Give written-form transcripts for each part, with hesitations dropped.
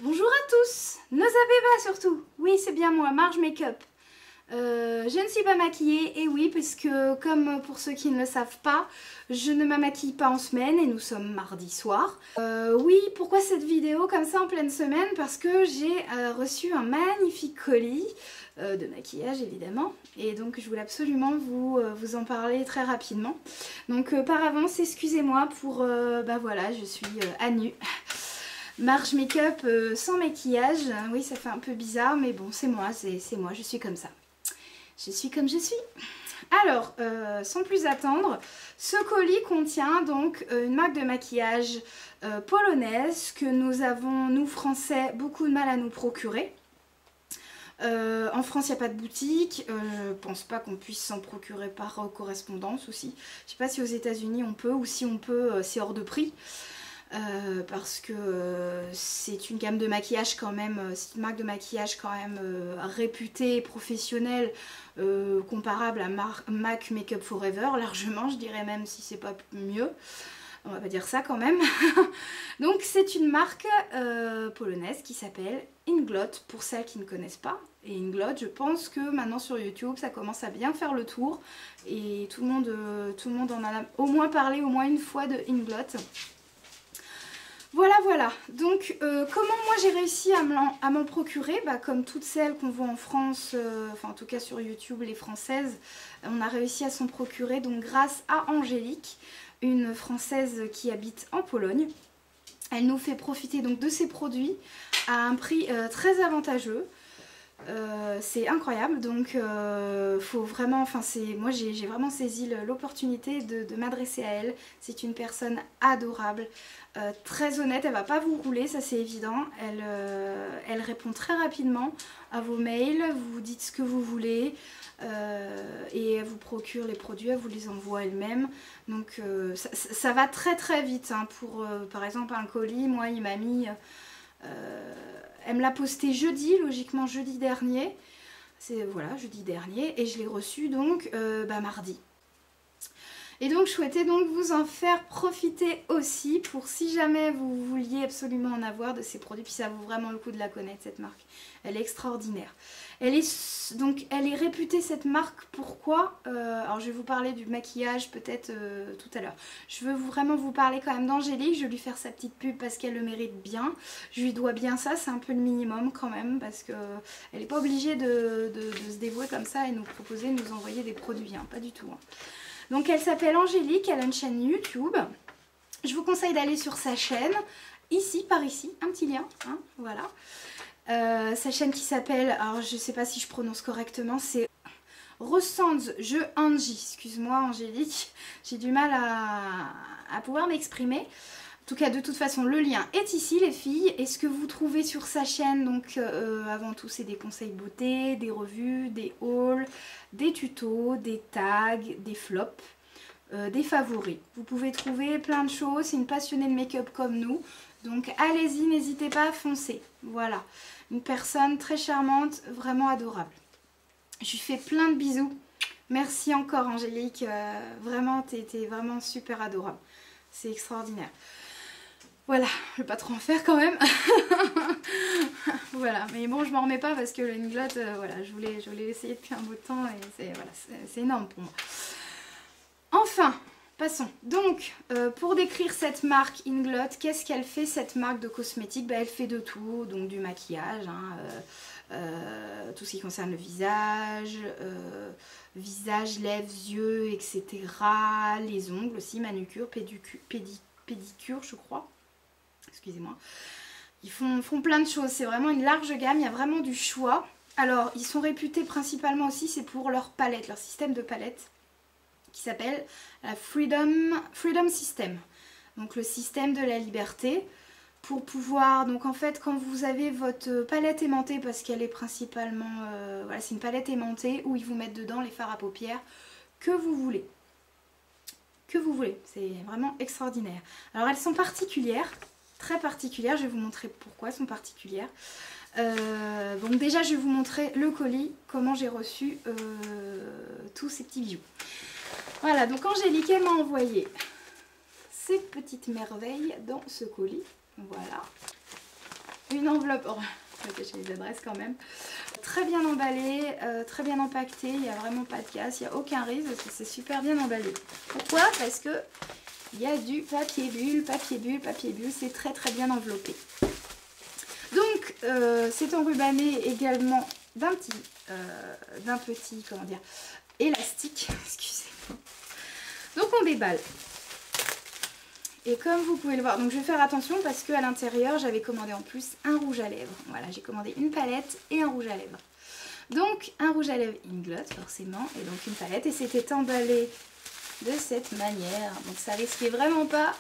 Bonjour à tous, Noza Beba surtout. Oui, c'est bien moi, Marge Makeup. Je ne suis pas maquillée, et oui, parce que comme pour ceux qui ne le savent pas, je ne me maquille pas en semaine et nous sommes mardi soir. Oui, pourquoi cette vidéo comme ça en pleine semaine? Parce que j'ai reçu un magnifique colis de maquillage évidemment, et donc je voulais absolument vous en parler très rapidement. Donc par avance, excusez-moi pour, bah voilà, je suis à nu. Marge Makeup sans maquillage, oui ça fait un peu bizarre mais bon c'est moi, je suis comme ça. Je suis comme je suis. Alors, sans plus attendre, ce colis contient donc une marque de maquillage polonaise que nous avons, nous Français, beaucoup de mal à nous procurer. En France, il n'y a pas de boutique. Je pense pas qu'on puisse s'en procurer par correspondance aussi. Je sais pas si aux États-Unis on peut, ou si on peut, c'est hors de prix. Parce que c'est une gamme de maquillage quand même, c'est une marque de maquillage quand même réputée, professionnelle, comparable à MAC Makeup Forever, largement, je dirais même si c'est pas mieux. On va pas dire ça quand même. Donc c'est une marque polonaise qui s'appelle Inglot, pour celles qui ne connaissent pas. Et Inglot, je pense que maintenant sur YouTube, ça commence à bien faire le tour. Et tout le monde en a au moins parlé au moins une fois de Inglot. Voilà, donc comment moi j'ai réussi à m'en procurer, bah, comme toutes celles qu'on voit en France, enfin en tout cas sur YouTube, les françaises, on a réussi à s'en procurer donc grâce à Angélique, une française qui habite en Pologne. Elle nous fait profiter donc de ses produits à un prix très avantageux. C'est incroyable, donc faut vraiment, enfin moi j'ai vraiment saisi l'opportunité de m'adresser à elle. C'est une personne adorable, très honnête, elle va pas vous rouler, ça c'est évident. Elle répond très rapidement à vos mails, vous dites ce que vous voulez et elle vous procure les produits, elle vous les envoie elle-même. Donc ça va très très vite hein, pour par exemple un colis, moi il m'a mis... elle me l'a posté jeudi, logiquement jeudi dernier. C'est voilà, jeudi dernier. Et je l'ai reçu donc mardi. Et donc je souhaitais donc vous en faire profiter aussi pour si jamais vous vouliez absolument en avoir de ces produits. Puis ça vaut vraiment le coup de la connaître cette marque. Elle est extraordinaire. Elle est réputée cette marque, pourquoi alors je vais vous parler du maquillage peut-être tout à l'heure. Je veux vraiment vous parler quand même d'Angélique, je vais lui faire sa petite pub parce qu'elle le mérite bien. Je lui dois bien ça, c'est un peu le minimum quand même parce qu'elle n'est pas obligée de se dévouer comme ça et nous proposer, de nous envoyer des produits, hein, pas du tout. Hein. Donc elle s'appelle Angélique, elle a une chaîne YouTube. Je vous conseille d'aller sur sa chaîne, ici, par ici, un petit lien, hein, voilà. Sa chaîne qui s'appelle, alors je sais pas si je prononce correctement, c'est Ressands Je Angie, excuse-moi Angélique, j'ai du mal à pouvoir m'exprimer. En tout cas, de toute façon, le lien est ici les filles, et ce que vous trouvez sur sa chaîne, donc avant tout c'est des conseils beauté, des revues, des hauls, des tutos, des tags, des flops, des favoris. Vous pouvez trouver plein de choses, c'est une passionnée de make-up comme nous, donc allez-y, n'hésitez pas à foncer, voilà. Une personne très charmante, vraiment adorable. Je lui fais plein de bisous. Merci encore Angélique, vraiment t'es vraiment super adorable. C'est extraordinaire. Voilà, je vais pas trop en faire quand même. Voilà, mais bon je m'en remets pas parce que le Inglot, voilà, je voulais l'essayer depuis un bout de temps et c'est voilà, énorme pour moi. Enfin, passons. Donc, pour décrire cette marque Inglot, qu'est-ce qu'elle fait cette marque de cosmétiques? Elle fait de tout, donc du maquillage, hein, tout ce qui concerne le visage, lèvres, yeux, etc. Les ongles aussi, manucure, pédicure je crois. Excusez-moi. Ils font plein de choses, c'est vraiment une large gamme, il y a vraiment du choix. Alors, ils sont réputés principalement aussi, c'est pour leur palette, leur système de palette, qui s'appelle la Freedom System. Donc le système de la liberté, pour pouvoir, donc en fait quand vous avez votre palette aimantée, parce qu'elle est principalement, voilà, c'est une palette aimantée où ils vous mettent dedans les fards à paupières que vous voulez. C'est vraiment extraordinaire. Alors elles sont particulières, très particulières, je vais vous montrer pourquoi elles sont particulières. Donc déjà je vais vous montrer le colis, comment j'ai reçu tous ces petits bijoux. Voilà, donc Angélique elle m'a envoyé ces petites merveilles dans ce colis. Voilà. une enveloppe, oh, je vais cacher les adresses quand même, très bien emballée, très bien empaquetée, il n'y a vraiment pas de casse, il n'y a aucun risque parce que c'est super bien emballé. Pourquoi? Parce que il y a du papier bulle, c'est très très bien enveloppé. Donc c'est enrubanné également d'un petit, comment dire, élastique, excusez-moi. Donc on déballe. Et comme vous pouvez le voir, donc je vais faire attention parce qu'à l'intérieur j'avais commandé en plus un rouge à lèvres. Voilà, j'ai commandé une palette et un rouge à lèvres. Donc un rouge à lèvres Inglot forcément, et donc une palette, et c'était emballé de cette manière. Donc ça risquait vraiment pas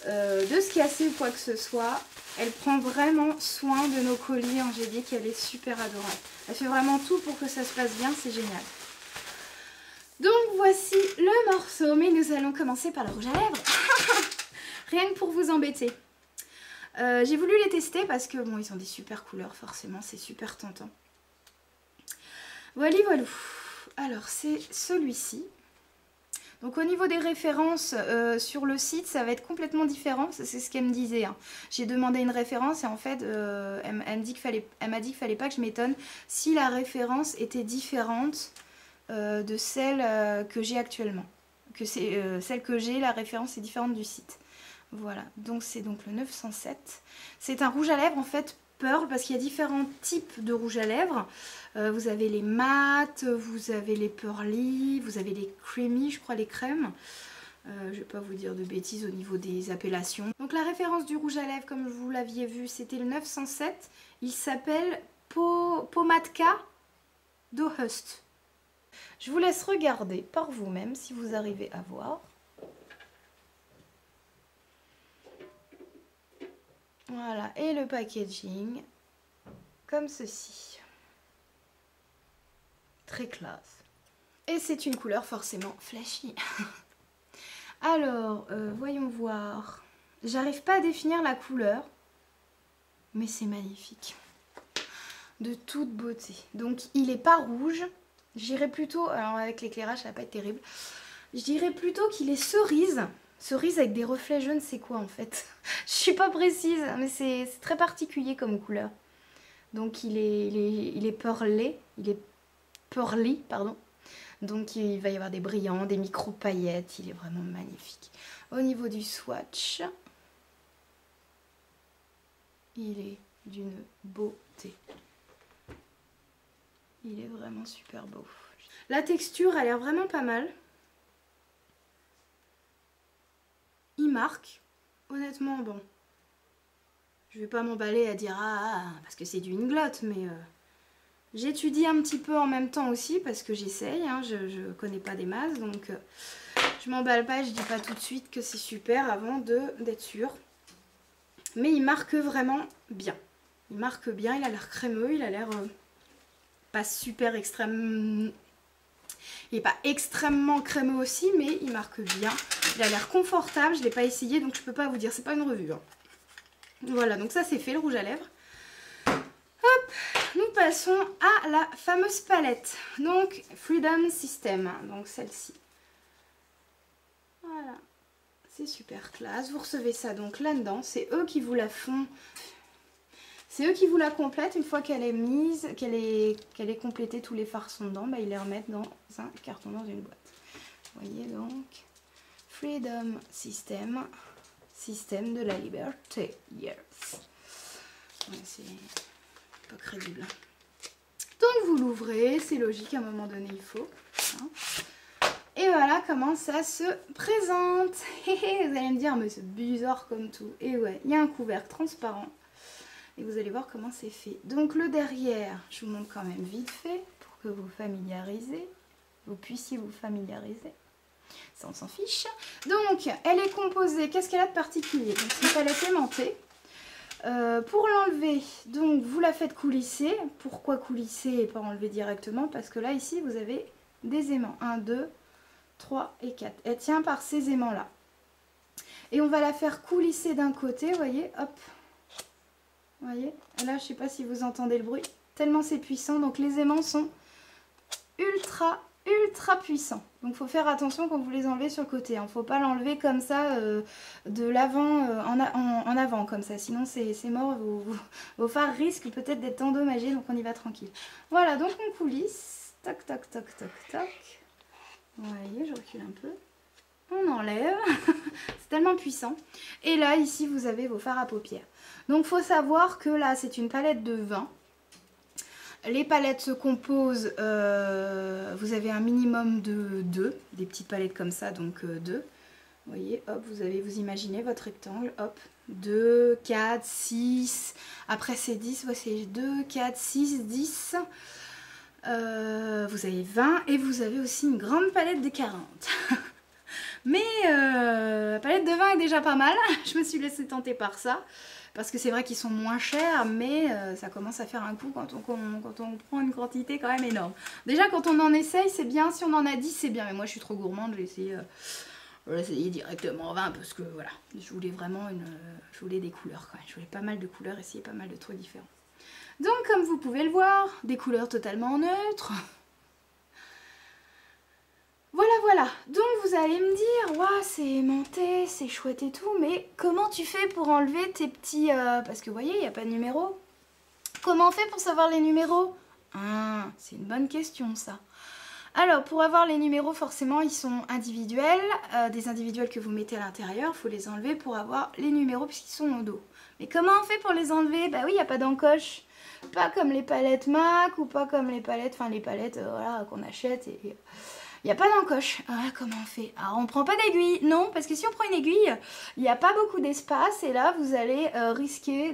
de se casser ou quoi que ce soit. Elle prend vraiment soin de nos colis Angélique, elle est super adorable. Elle fait vraiment tout pour que ça se passe bien, c'est génial. Donc voici le morceau, mais nous allons commencer par le rouge à lèvres. Rien que pour vous embêter. J'ai voulu les tester parce que bon, ils ont des super couleurs, forcément, c'est super tentant. Voilà, voilà. Alors c'est celui-ci. Donc au niveau des références sur le site, ça va être complètement différent, c'est ce qu'elle me disait. Hein. J'ai demandé une référence et en fait, elle m'a dit qu'il fallait pas que je m'étonne si la référence était différente de celle que j'ai actuellement. Que c'est celle que j'ai, la référence est différente du site. Voilà, donc c'est donc le 907. C'est un rouge à lèvres en fait Pearl parce qu'il y a différents types de rouge à lèvres. Vous avez les mat, vous avez les pearly, vous avez les creamy, je crois les crèmes. Je vais pas vous dire de bêtises au niveau des appellations. Donc la référence du rouge à lèvres, comme vous l'aviez vu, c'était le 907. Il s'appelle Pomadka Dohust. Je vous laisse regarder par vous-même si vous arrivez à voir. Voilà, et le packaging, comme ceci. Très classe. Et c'est une couleur forcément flashy. Alors, voyons voir. J'arrive pas à définir la couleur, mais c'est magnifique. De toute beauté. Donc, il est pas rouge. J'irais plutôt, alors avec l'éclairage, ça va pas être terrible. Je dirais plutôt qu'il est cerise. Cerise avec des reflets, je ne sais quoi en fait. Je suis pas précise, mais c'est très particulier comme couleur. Donc il est pearlé, il est pearly, pardon. Donc il va y avoir des brillants, des micro paillettes, il est vraiment magnifique. Au niveau du swatch, il est d'une beauté. Il est vraiment super beau. La texture a l'air vraiment pas mal. Il marque, honnêtement, bon, je vais pas m'emballer à dire parce que c'est du Inglot, mais j'étudie un petit peu en même temps aussi parce que j'essaye, hein, je connais pas des masses, donc je m'emballe pas, je dis pas tout de suite que c'est super avant d'être sûre. Mais il marque vraiment bien, il marque bien, il a l'air crémeux, il a l'air pas super extrême. Il n'est pas extrêmement crémeux aussi, mais il marque bien. Il a l'air confortable, je ne l'ai pas essayé, donc je ne peux pas vous dire, c'est pas une revue. Hein. Voilà, donc ça c'est fait, le rouge à lèvres. Hop, nous passons à la fameuse palette. Donc, Freedom System, donc celle-ci. Voilà, c'est super classe. Vous recevez ça donc là-dedans, c'est eux qui vous la font... C'est eux qui vous la complètent une fois qu'elle est mise, qu'elle est complétée, tous les fards sont dedans, bah, ils les remettent dans un carton, dans une boîte. Vous voyez donc, Freedom System, système de la liberté, yes. Ouais, c'est pas crédible. Donc vous l'ouvrez, c'est logique, à un moment donné il faut. Hein. Et voilà comment ça se présente. Vous allez me dire, mais c'est bizarre comme tout. Et ouais, il y a un couvercle transparent. Et vous allez voir comment c'est fait. Donc le derrière, je vous montre quand même vite fait pour que vous puissiez vous familiariser. Ça on s'en fiche. Donc elle est composée, qu'est-ce qu'elle a de particulier? Donc c'est une palette aimantée. Pour l'enlever, donc vous la faites coulisser. Pourquoi coulisser et pas enlever directement? Parce que là ici vous avez des aimants. 1, 2, 3 et 4. Elle tient par ces aimants là. Et on va la faire coulisser d'un côté, vous voyez, hop. Vous voyez, là je sais pas si vous entendez le bruit, tellement c'est puissant. Donc les aimants sont ultra ultra puissant. Donc il faut faire attention quand vous les enlevez sur le côté. Hein. Faut pas l'enlever comme ça de l'avant en avant comme ça. Sinon c'est mort. Vos phares risquent peut-être d'être endommagés. Donc on y va tranquille. Voilà, donc on coulisse. Toc, toc, toc, toc, toc. Vous voyez, je recule un peu. On enlève. C'est tellement puissant. Et là, ici, vous avez vos fards à paupières. Donc, il faut savoir que là, c'est une palette de 20. Les palettes se composent, vous avez un minimum de 2, des petites palettes comme ça, donc 2. Vous voyez, hop, vous imaginez votre rectangle, hop, 2, 4, 6, après c'est 10, ouais, c'est 2, 4, 6, 10. Vous avez 20 et vous avez aussi une grande palette de 40. Mais la palette de 20 est déjà pas mal, je me suis laissée tenter par ça. Parce que c'est vrai qu'ils sont moins chers, mais ça commence à faire un coup quand on prend une quantité quand même énorme. Déjà, quand on en essaye, c'est bien. Si on en a 10, c'est bien. Mais moi, je suis trop gourmande. Je vais essayer directement 20 parce que voilà, je voulais vraiment je voulais des couleurs quand même. Je voulais pas mal de couleurs, essayer pas mal de trucs différents. Donc, comme vous pouvez le voir, des couleurs totalement neutres. Voilà, voilà. Donc vous allez me dire, waouh, c'est aimanté, c'est chouette et tout, mais comment tu fais pour enlever tes petits... parce que vous voyez, il n'y a pas de numéro. Comment on fait pour savoir les numéros? Ah, c'est une bonne question ça. Alors, pour avoir les numéros, forcément, ils sont individuels. Des individuels que vous mettez à l'intérieur, il faut les enlever pour avoir les numéros puisqu'ils sont au dos. Mais comment on fait pour les enlever? Bah oui, il n'y a pas d'encoche. Pas comme les palettes MAC ou pas comme les palettes, voilà, qu'on achète et... Il n'y a pas d'encoche. Ah, comment on fait? Alors, on ne prend pas d'aiguille. Non, parce que si on prend une aiguille, il n'y a pas beaucoup d'espace. Et là, vous allez risquer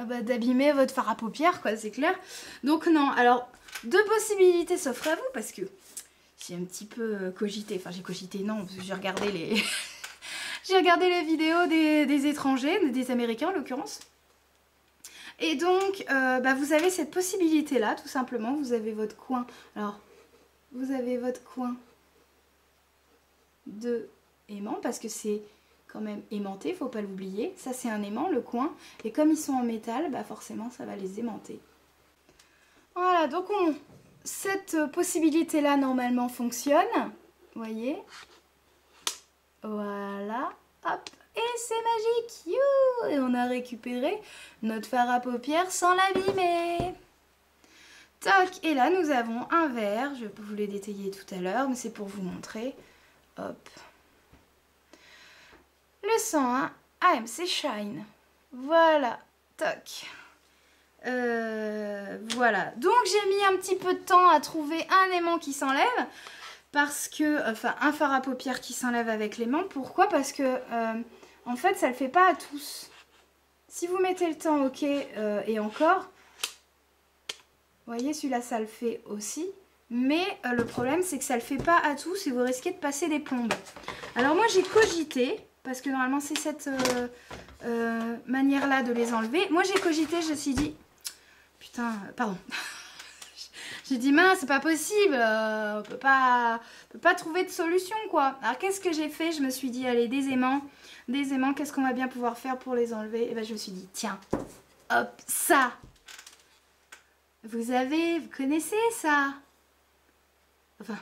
d'abîmer votre fard à paupières, quoi, c'est clair. Donc, non. Alors, deux possibilités s'offrent à vous, parce que j'ai un petit peu cogité. Enfin, j'ai cogité, non, parce que j'ai regardé les... j'ai regardé les vidéos des étrangers, des Américains en l'occurrence. Et donc, vous avez cette possibilité-là, tout simplement. Vous avez votre coin. Alors, vous avez votre coin de aimant, parce que c'est quand même aimanté, il ne faut pas l'oublier. Ça, c'est un aimant, le coin. Et comme ils sont en métal, forcément, ça va les aimanter. Voilà, donc cette possibilité-là, normalement, fonctionne. Vous voyez? Voilà, hop. Et c'est magique, you! Et on a récupéré notre fard à paupières sans l'abîmer. Toc! Et là, nous avons un verre. Je peux vous le détailler tout à l'heure, mais c'est pour vous montrer. Hop. Le 101 AMC Shine. Voilà. Toc. Voilà. Donc, j'ai mis un petit peu de temps à trouver un aimant qui s'enlève. Parce que... Enfin, un fard à paupières qui s'enlève avec l'aimant. Pourquoi? Parce que... en fait, ça ne le fait pas à tous. Si vous mettez le temps, ok, et encore, vous voyez, celui-là, ça le fait aussi. Mais le problème, c'est que ça ne le fait pas à tous et vous risquez de passer des plombes. Alors moi, j'ai cogité, parce que normalement, c'est cette manière-là de les enlever. Moi, j'ai cogité, je me suis dit, putain, pardon. J'ai dit, mince, c'est pas possible, on peut pas trouver de solution, quoi. Alors, qu'est-ce que j'ai fait? Je me suis dit, allez, des aimants, qu'est-ce qu'on va bien pouvoir faire pour les enlever? Et je me suis dit, tiens, hop, ça. Vous connaissez ça? Enfin,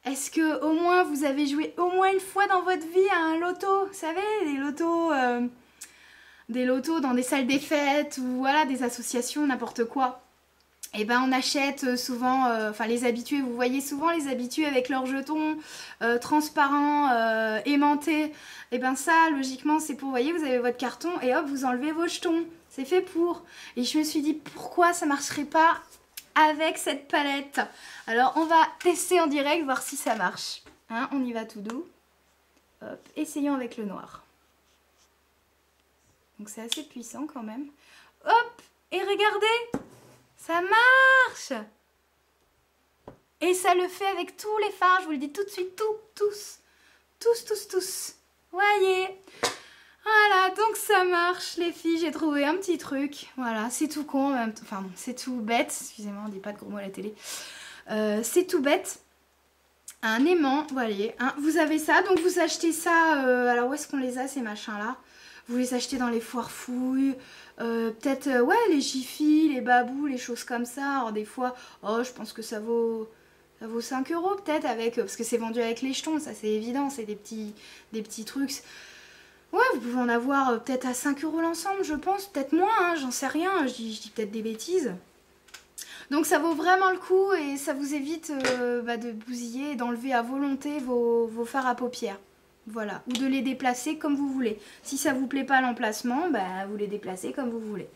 est-ce que au moins vous avez joué au moins une fois dans votre vie à un loto? Vous savez, des lotos dans des salles des fêtes ou voilà, des associations, n'importe quoi. Et on achète souvent, les habitués, vous voyez souvent les habitués avec leurs jetons transparents, aimantés. Et ça, logiquement, c'est pour, vous voyez, vous avez votre carton et hop, vous enlevez vos jetons. C'est fait pour. Et je me suis dit, pourquoi ça marcherait pas avec cette palette? Alors, on va tester en direct, voir si ça marche. Hein, on y va tout doux. Hop, essayons avec le noir. Donc, c'est assez puissant quand même. Hop, et regardez! Ça marche! Et ça le fait avec tous les fards, je vous le dis tout de suite, tous. Voyez! Voilà, donc ça marche les filles, j'ai trouvé un petit truc. Voilà, c'est tout con, enfin bon, c'est tout bête. Excusez-moi, on dit pas de gros mots à la télé. C'est tout bête. Un aimant, vous voyez, hein, vous avez ça, donc vous achetez ça, alors où est-ce qu'on les a ces machins-là? vous les achetez dans les foires fouilles, peut-être ouais, les Jiffy, les Babou, les choses comme ça. Alors des fois, oh, je pense que ça vaut 5 euros peut-être, avec parce que c'est vendu avec les jetons, ça c'est évident, c'est des petits trucs. Ouais, vous pouvez en avoir peut-être à 5 euros l'ensemble, je pense, peut-être moins, hein, j'en sais rien, je dis peut-être des bêtises. Donc ça vaut vraiment le coup et ça vous évite de bousiller et d'enlever à volonté vos fards à paupières. Voilà, ou de les déplacer comme vous voulez. Si ça vous plaît pas l'emplacement, vous les déplacez comme vous voulez.